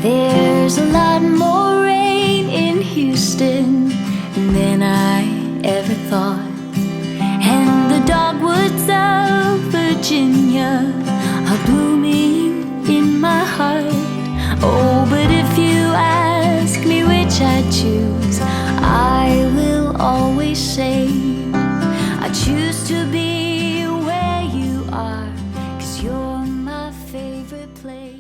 There's a lot more rain in Houston than I ever thought, and the dogwoods of Virginia are blooming in my heart. Oh, but if you ask me which I choose, I will always say I choose to be where you are, 'cause you're my favorite place.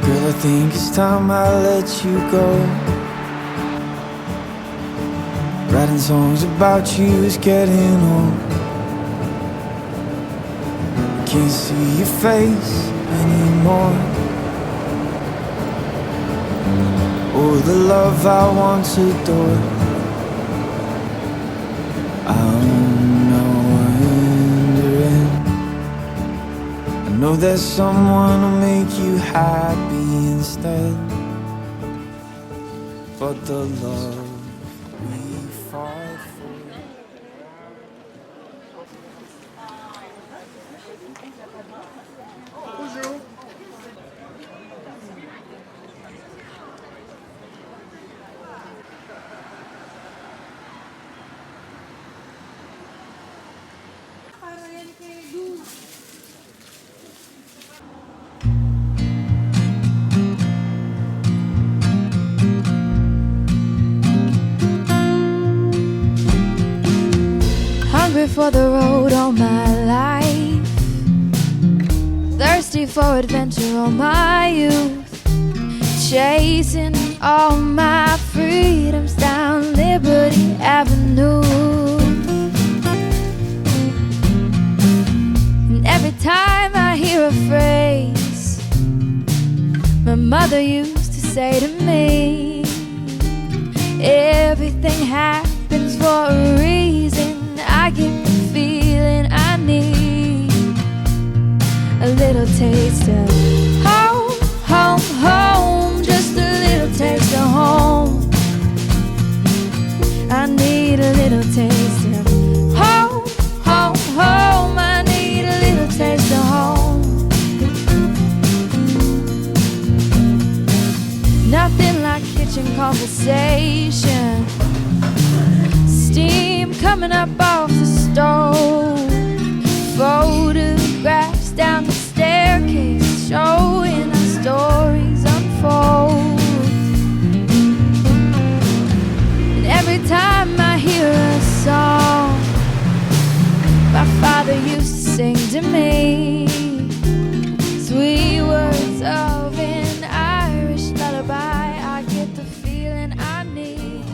Girl, I think it's time I let you go. Writing songs about you is getting old. I can't see your face anymore, or the love I once adored. I'm now wondering, I know there's someone who'll make you happy instead, but the love we fought for. Hungry for the road all my life, thirsty for adventure all my youth, chasing all my freedoms down Liberty Avenue. And every time I hear a phrase my mother used to say to me, everything happens for a reason, I get the feeling I need a little taste of home, home, home, just a little taste of home. I need a little taste of home, home, home. I need a little taste of home. Nothing like kitchen conversation, steam coming up off the stove, photographs down the staircase showing our stories unfold. And every time I hear a song my father used to sing to me, sweet words of an Irish lullaby, I get the feeling I need.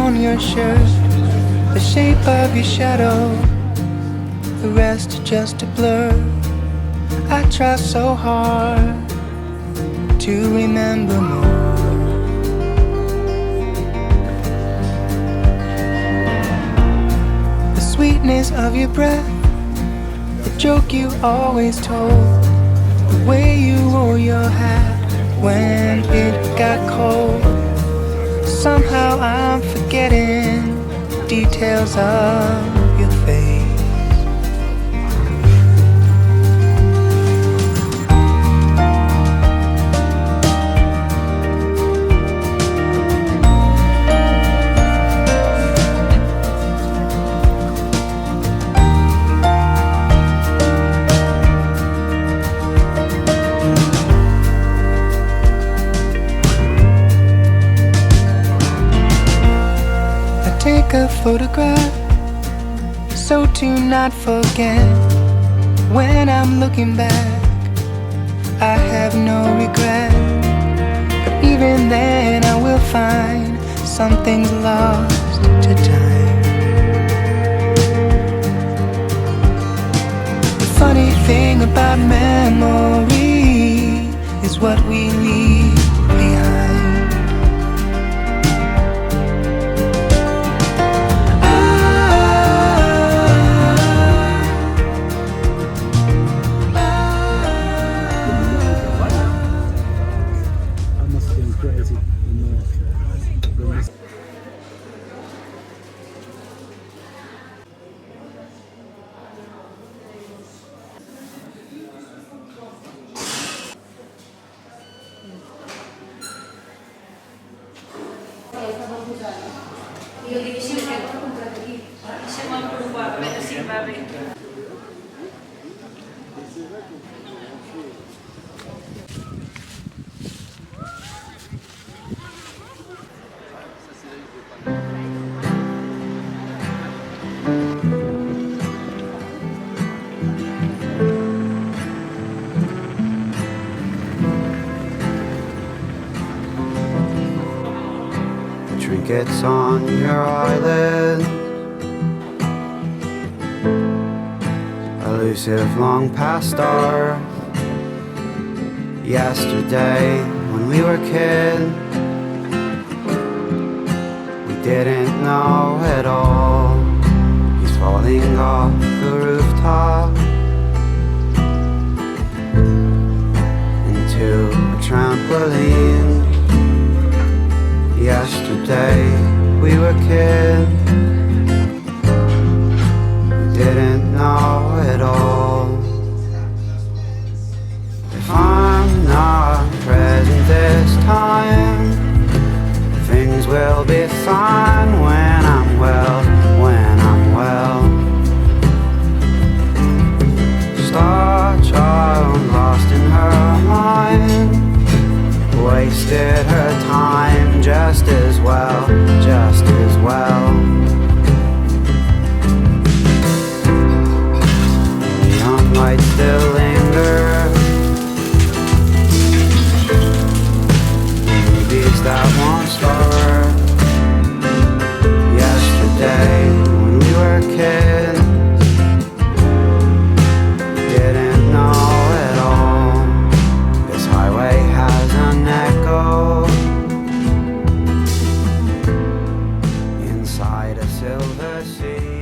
on your shirt, the shape of your shadow, the rest just a blur. I try so hard to remember more. The sweetness of your breath, the joke you always told, the way you wore your hat when it got cold. Somehow I'm forgetting details of your face. Take a photograph so to not forget. When I'm looking back, I have no regret. But even then I will find something's lost to time. The funny thing about memory is what we leave behind. Io dico sì, perché ho comprato lì. Siamo ancora qua, bene, sì, va bene. Trinkets on your eyelid, elusive long past our yesterday when we were kids. We didn't know it all. He's falling off the rooftop into a trampoline. Yesterday we were kids, we didn't know it all. If I'm not present this time, things will be fine when I'm well, when I'm well. Star child lost in her mind, wasted her time just as well, just as well. Neon lights still linger, movies that won't start. Yesterday when we were kids, didn't know it all. This highway has an echo inside a silver sea.